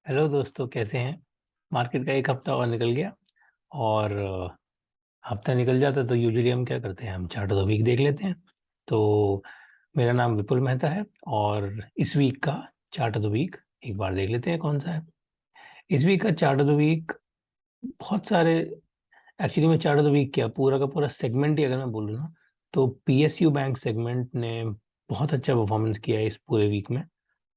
Hello दोस्तों, कैसे हैं। मार्केट का एक हफ्ता और निकल गया। और हफ्ता निकल जाता तो यूजुअली हम क्या करते हैं, हम चार्ट ऑफ द वीक देख लेते हैं। तो मेरा नाम विपुल मेहता है और इस वीक का चार्ट ऑफ द वीक एक बार देख लेते हैं कौन सा है। इस वीक का चार्ट ऑफ द वीक बहुत सारे, एक्चुअली मैं चार्ट ऑफ द वीक क्या पूरा का पूरा सेगमेंट ही अगर मैं बोलूँ ना, तो पीएसयू बैंक सेगमेंट ने बहुत अच्छा परफॉर्मेंस किया है इस पूरे वीक में।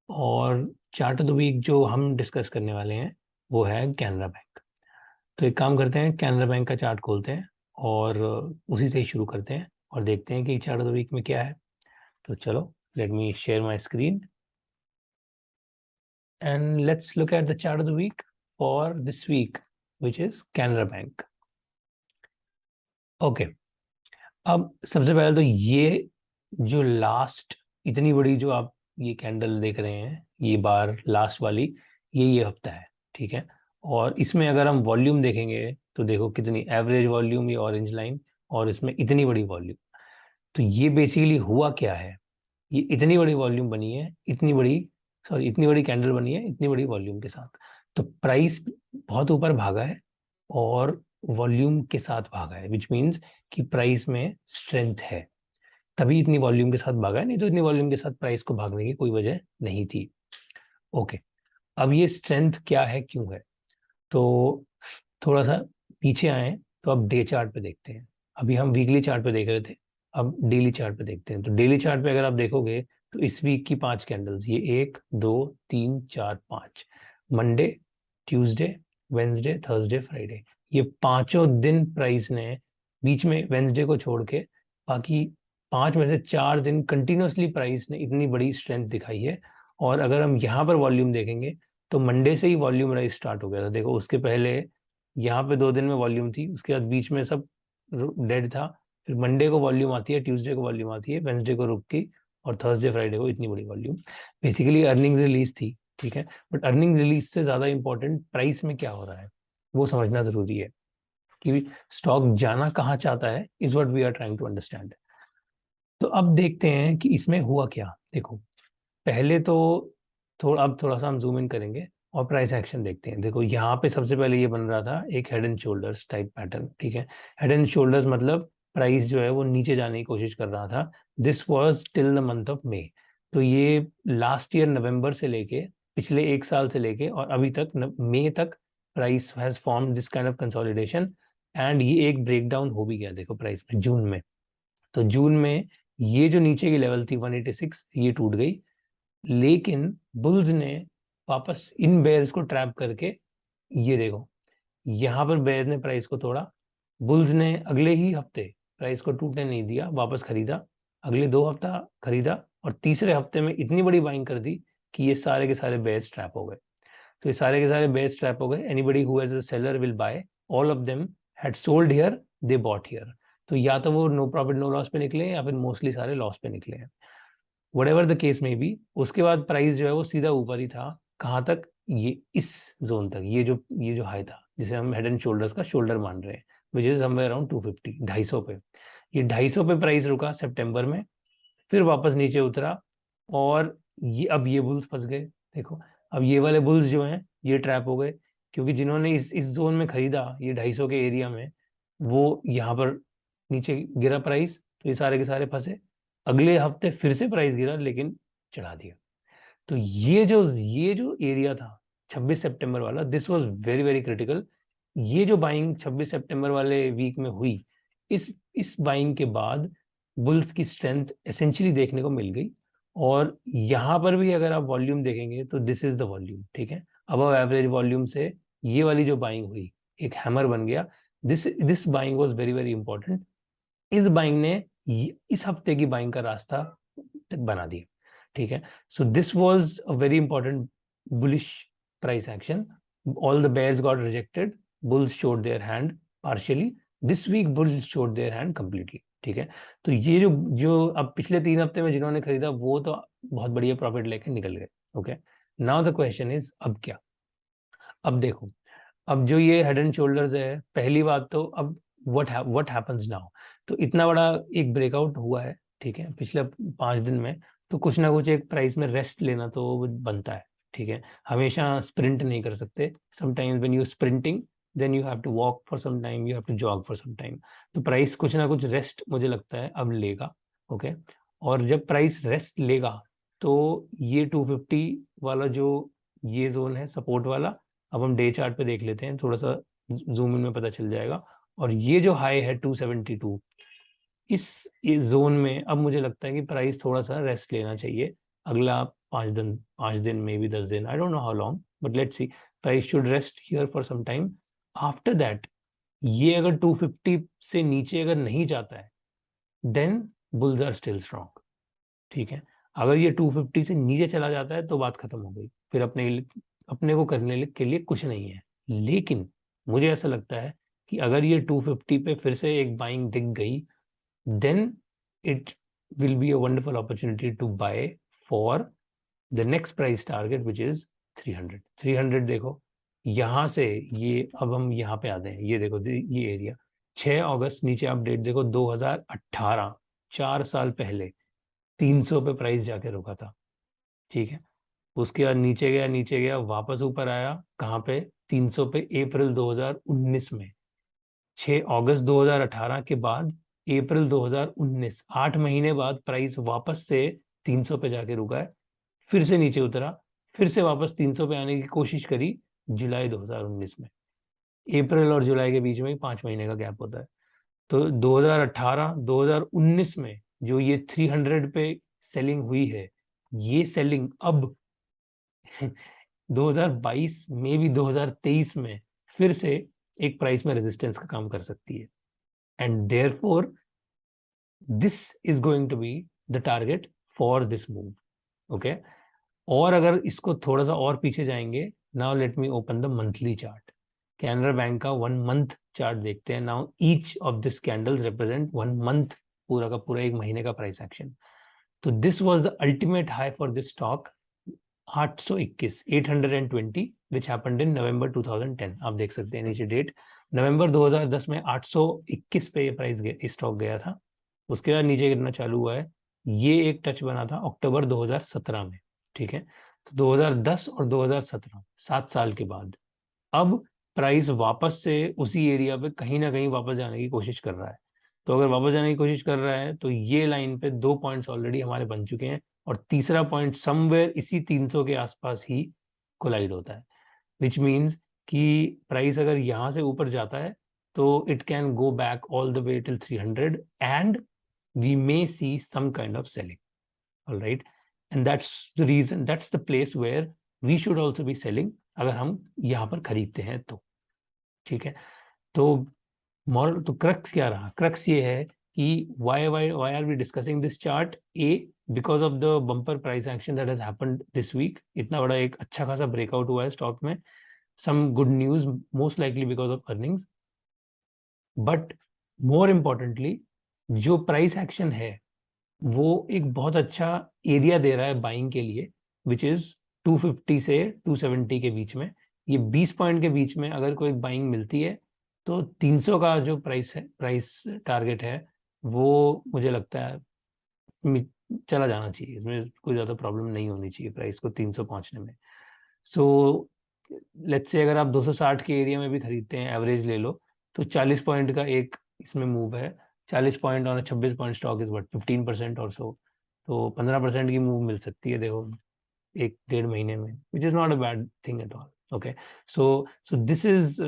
और चार्ट ऑफ द वीक जो हम डिस्कस करने वाले हैं वो है कैनरा बैंक। तो एक काम करते हैं, कैनरा बैंक का चार्ट खोलते हैं और उसी से ही शुरू करते हैं और देखते हैं कि चार्ट ऑफ द वीक में क्या है। तो चलो, let me share my screen and let's look at the chart of the week for this week which is Canara bank. Okay, अब सबसे पहले तो ये जो लास्ट इतनी बड़ी जो आप ये कैंडल देख रहे हैं, ये बार लास्ट वाली, ये हफ्ता है, ठीक है। और इसमें अगर हम वॉल्यूम देखेंगे तो देखो कितनी एवरेज वॉल्यूम, ये ऑरेंज लाइन, और इसमें इतनी बड़ी वॉल्यूम। तो ये बेसिकली हुआ क्या है, ये इतनी बड़ी वॉल्यूम बनी है, इतनी बड़ी कैंडल बनी है इतनी बड़ी वॉल्यूम के साथ। तो प्राइस बहुत ऊपर भागा है और वॉल्यूम के साथ भागा है, विच मीन्स कि प्राइस में स्ट्रेंथ है, तभी इतनी वॉल्यूम के साथ भागा है, नहीं तो इतनी वॉल्यूम के साथ प्राइस को भागने की कोई वजह नहीं थी। ओके, अब ये स्ट्रेंथ क्या है, क्यों है। तो थोड़ा सा पीछे आए तो अब डे चार्ट पे देखते हैं। अभी हम वीकली चार्ट पे देख रहे थे, अब डेली चार्ट पे देखते हैं। तो डेली चार्ट पे अगर आप देखोगे तो इस वीक की 5 कैंडल्स, ये 1 2 3 4 5, Monday, Tuesday, Wednesday, Thursday, Friday, ये पांचों दिन प्राइस ने, बीच में वेंसडे को छोड़ के बाकी 5 में से 4 दिन कंटिन्यूसली प्राइस ने इतनी बड़ी स्ट्रेंथ दिखाई है। और अगर हम यहाँ पर वॉल्यूम देखेंगे तो मंडे से ही वॉल्यूम राइज स्टार्ट हो गया था। देखो, उसके पहले यहाँ पे 2 दिन में वॉल्यूम थी, उसके बाद बीच में सब डेड था। फिर मंडे को वॉल्यूम आती है, ट्यूसडे को वॉल्यूम आती है, वेंसडे को रुक की, और थर्सडे फ्राइडे को इतनी बड़ी वॉल्यूम। बेसिकली अर्निंग रिलीज थी, ठीक है। बट अर्निंग रिलीज से ज्यादा इंपॉर्टेंट प्राइस में क्या हो रहा है वो समझना जरूरी है, कि स्टॉक जाना कहाँ चाहता है, is what we are trying to understand. तो अब देखते हैं कि इसमें हुआ क्या। देखो, पहले तो अब थोड़ा सा हम जूम इन करेंगे और प्राइस एक्शन देखते हैं। देखो, यहाँ पे सबसे पहले ये बन रहा था एक head and shoulders type pattern, ठीक है। हेड एंड शोल्डर्स मतलब प्राइस जो है वो नीचे जाने की कोशिश कर रहा था। This was till the month of May. तो ये लास्ट ईयर नवंबर से लेके, पिछले 1 साल से लेके और अभी तक मई तक price has form this kind of consolidation. And ये एक ब्रेकडाउन हो भी गया, देखो प्राइस में जून में। तो जून में ये जो नीचे की लेवल थी 186, ये टूट गई। लेकिन बुल्स ने वापस इन बेयर्स को ट्रैप करके, ये देखो, यहां पर बेयर ने प्राइस को तोड़ा। बुल्स ने अगले ही हफ्ते प्राइस को टूटने नहीं दिया, वापस खरीदा, अगले 2 हफ्ता खरीदा, और तीसरे हफ्ते में इतनी बड़ी बाइंग कर दी कि ये सारे के सारे बेयर्स ट्रैप हो गए। तो ये सारे के सारे बेयर्स ट्रैप हो गए। Anybody who has a seller will buy, all of them had sold here, they bought here. तो या तो वो नो प्रॉफिट नो लॉस पे निकले, या फिर मोस्टली सारे लॉस पे निकले हैं, वट द केस में भी। उसके बाद प्राइस जो है वो सीधा ऊपर ही था, कहाँ तक, ये इस जोन तक, ये जो हाई था जिसे हम हेड एंड शोल्डर्स का शोल्डर मान रहे हैं, विच इज समवेयर अराउंड 250, 250 पे। ये 250 पे प्राइस रुका सितंबर में, फिर वापस नीचे उतरा, और ये अब ये बुल्स फंस गए। देखो, अब ये वाले बुल्स जो हैं ये ट्रैप हो गए, क्योंकि जिन्होंने इस जोन में खरीदा, ये 250 के एरिया में, वो यहाँ पर नीचे गिरा प्राइस, तो ये सारे के सारे फंसे। अगले हफ्ते फिर से प्राइस गिरा, लेकिन चढ़ा दिया। तो ये जो एरिया था 26 सितंबर वाला, this was very very critical. ये जो बाइंग 26 सितंबर वाले वीक में हुई, इस बाइंग के बाद बुल्स की स्ट्रेंथ एसेंशियली देखने को मिल गई। और यहां पर भी अगर आप वॉल्यूम देखेंगे तो दिस इज द वॉल्यूम, ठीक है। अबव एवरेज वॉल्यूम से ये वाली जो बाइंग हुई, एक हैमर बन गया। This this buying was very very important. इस बाइंग ने इस हफ्ते की बाइंग का रास्ता बना दिया, ठीक है। So this was a very important bullish price action. All the bears got rejected, bulls showed their hand partially. This week bulls showed their hand completely, ठीक है। तो ये जो जो अब पिछले 3 हफ्ते में जिन्होंने खरीदा वो तो बहुत बढ़िया प्रॉफिट लेके निकल गए। Okay, now the question is, अब क्या। अब देखो, अब जो ये हेड एंड शोल्डर्स है, पहली बात तो अब व्हाट हैपेंस नाउ। तो इतना बड़ा एक ब्रेकआउट हुआ है, ठीक है, पिछले 5 दिन में। तो कुछ ना कुछ एक प्राइस में रेस्ट लेना तो बनता है, ठीक है, हमेशा स्प्रिंट नहीं कर सकते. Sometimes when you sprinting then you have to walk for some time, you have to jog for some time. तो प्राइस कुछ ना कुछ रेस्ट मुझे लगता है अब लेगा. ओके, और जब प्राइस रेस्ट लेगा तो ये 250 वाला जो ये जोन है सपोर्ट वाला, अब हम डे चार्ट पे देख लेते हैं, थोड़ा सा जूम इन में पता चल जाएगा. और ये जो हाई है 272, इस जोन में अब मुझे लगता है कि प्राइस थोड़ा सा रेस्ट लेना चाहिए अगला 5 दिन में भी 10 दिन, I don't know how long, but let's see. Price should rest here for some time. After that ये अगर 250 से नीचे अगर नहीं जाता है then bulls are still strong. ठीक है, अगर ये 250 से नीचे चला जाता है तो बात खत्म हो गई, फिर अपने को करने के लिए कुछ नहीं है. लेकिन मुझे ऐसा लगता है कि अगर ये 250 पे फिर से एक बाइंग दिख गई then it will be a wonderful opportunity to buy for the next price target which is 300. 300 देखो यहां से ये, अब हम यहाँ पे आते हैं, ये देखो ये एरिया 6 अगस्त, नीचे आप डेट देखो 2018, 4 साल पहले 300 पे प्राइस जाके रुका था. ठीक है, उसके बाद नीचे गया वापस ऊपर आया, कहाँ पे 300 पे अप्रैल 2019 में. 6 अगस्त 2018 के बाद अप्रैल 2019, 8 महीने बाद प्राइस वापस से 300 पे जाके रुका है, फिर से नीचे उतरा, फिर से वापस 300 पे आने की कोशिश करी जुलाई 2019 में. अप्रैल और जुलाई के बीच में ही 5 महीने का गैप होता है. तो 2018 2019 में जो ये 300 पे सेलिंग हुई है, ये सेलिंग अब 2022 में भी 2023 में फिर से एक प्राइस में रेजिस्टेंस का काम कर सकती है. and therefore this is going to be the target for this move. okay, और अगर इसको थोड़ा सा और पीछे जाएंगे, now let me open the monthly chart. Canara bank का 1 month चार्ट देखते हैं. Now each of this candles represent 1 month, पूरा का पूरा 1 महीने का प्राइस एक्शन. तो this was the ultimate high for this stock 821, 820 which happened in November 2010. आप देख सकते हैं नीचे डेट, नवंबर 2010 में 821 पे ये प्राइस स्टॉक गया था. उसके बाद नीचे गिरना चालू हुआ है. ये एक टच बना था अक्टूबर 2017 में. ठीक है, तो 2010 और 2017, 7 साल के बाद अब प्राइस वापस से उसी एरिया पे कहीं ना कहीं वापस जाने की कोशिश कर रहा है. तो अगर वापस जाने की कोशिश कर रहा है तो ये लाइन पे 2 पॉइंट्स ऑलरेडी हमारे बन चुके हैं, और तीसरा पॉइंट समवेयर इसी 300 के आसपास ही कोलाइड होता है. विच मीन्स कि प्राइस अगर यहाँ से ऊपर जाता है तो it can go back all the way till 300 and we may see some kind of selling. All right, and that's the reason, that's the place where we should also be selling अगर हम यहाँ पर खरीदते हैं तो. ठीक है, तो मॉरल तो क्रक्स क्या रहा? क्रक्स ये है कि why are we discussing this chart? Because of the bumper price action that has happened this week. इतना बड़ा एक अच्छा खासा ब्रेकआउट हुआ है स्टॉक में. some good news, most likely because of earnings. but more importantly जो प्राइस एक्शन है वो एक बहुत अच्छा एरिया दे रहा है बाइंग के लिए, विच इज 250 से 270 के बीच में. ये 20 पॉइंट के बीच में अगर कोई बाइंग मिलती है तो 300 का जो प्राइस टारगेट है वो मुझे लगता है चला जाना चाहिए. इसमें कोई ज़्यादा प्रॉब्लम नहीं होनी चाहिए प्राइस को 300 पहुंचने में. सो लेट्स से अगर आप 260 के एरिया में भी खरीदते हैं, एवरेज ले लो, तो 40 पॉइंट का एक इसमें मूव है. 40 पॉइंट और 26 पॉइंट स्टॉक इज व्हाट 15% और सो. तो 15% की मूव मिल सकती है देखो 1-1.5 महीने में, which is not a bad thing at all. Okay, so this is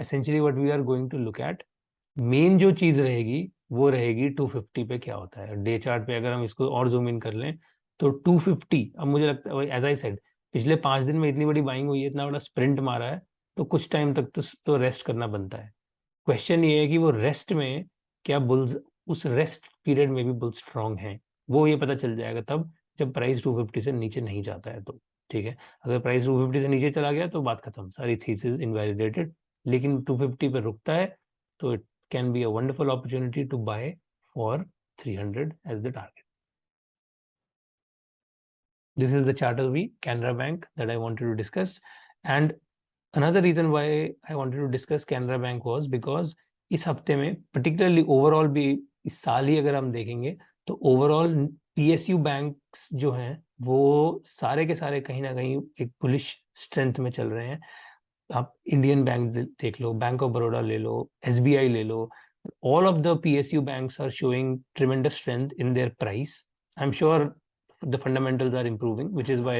essentially what we are going to look at. Main जो चीज रहेगी वो रहेगी 250 पे क्या होता है. डे चार्ट पे अगर हम इसको और जूम इन कर लें तो 250, अब मुझे लगता है एज आई सेड पिछले 5 दिन में इतनी बड़ी बाइंग हुई है, इतना बड़ा स्प्रिंट मारा है, तो कुछ टाइम तक तो रेस्ट करना बनता है. क्वेश्चन ये है कि वो रेस्ट में क्या बुल्स, उस रेस्ट पीरियड में भी बुल्स स्ट्रांग हैं, वो ये पता चल जाएगा तब जब प्राइस 250 से नीचे नहीं जाता है तो. ठीक है, अगर प्राइस 250 से नीचे चला गया तो बात खत्म, सारी थीसिस इनवैलिडेटेड. लेकिन 250 पे रुकता है तो it can be a wonderful opportunity to buy for 300 as the target. This is the chart of the Canara Bank that I wanted to discuss. And another reason why I wanted to discuss Canara Bank was because इस हफ्ते में particularly overall भी इस साल ही अगर हम देखेंगे तो overall PSU बैंक्स जो हैं वो सारे के सारे कहीं ना कहीं एक बुलिश स्ट्रेंथ में चल रहे हैं। आप इंडियन बैंक देख लो, बैंक ऑफ बड़ौदा ले लो, SBI ले लो, all of the PSU banks are showing tremendous strength in their price. I'm sure the fundamentals are improving, which is why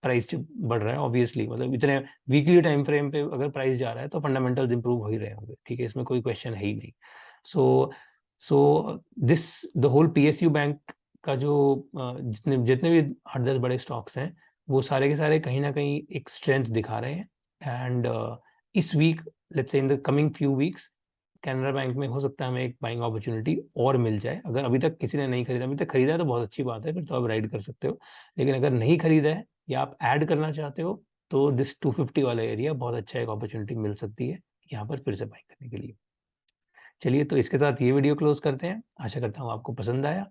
price बढ़ रहा है ऑब्वियसली। मतलब इतने वीकली टाइम फ्रेम पे अगर प्राइस जा रहा है तो फंडामेंटल्स इंप्रूव हो ही रहे होंगे, ठीक है, इसमें कोई क्वेश्चन है ही नहीं। So this the whole PSU bank का जो जितने जितने भी 8-10 बड़े स्टॉक्स हैं वो सारे के सारे कहीं ना कहीं एक स्ट्रेंथ दिखा रहे हैं। एंड इस week, let's say in the coming few weeks, Canara bank में हो सकता है हमें एक बाइंग अपॉर्चुनिटी और मिल जाए। अगर अभी तक किसी ने नहीं खरीदा, अभी तक खरीदा है तो बहुत अच्छी बात है, फिर तो आप राइड कर सकते हो। लेकिन अगर नहीं खरीदा है या आप ऐड करना चाहते हो तो दिस 250 वाला एरिया बहुत अच्छा एक अपॉर्चुनिटी मिल सकती है यहाँ पर फिर से बाइंग करने के लिए। चलिए, तो इसके साथ ये वीडियो क्लोज करते हैं। आशा करता हूँ आपको पसंद आया,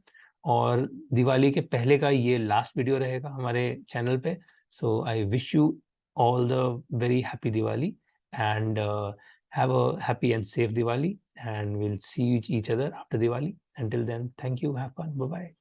और दिवाली के पहले का ये लास्ट वीडियो रहेगा हमारे चैनल पे। So I wish you all the very happy Diwali, and have a happy and safe Diwali, and we'll see each other after Diwali. Until then, thank you, have fun, bye bye.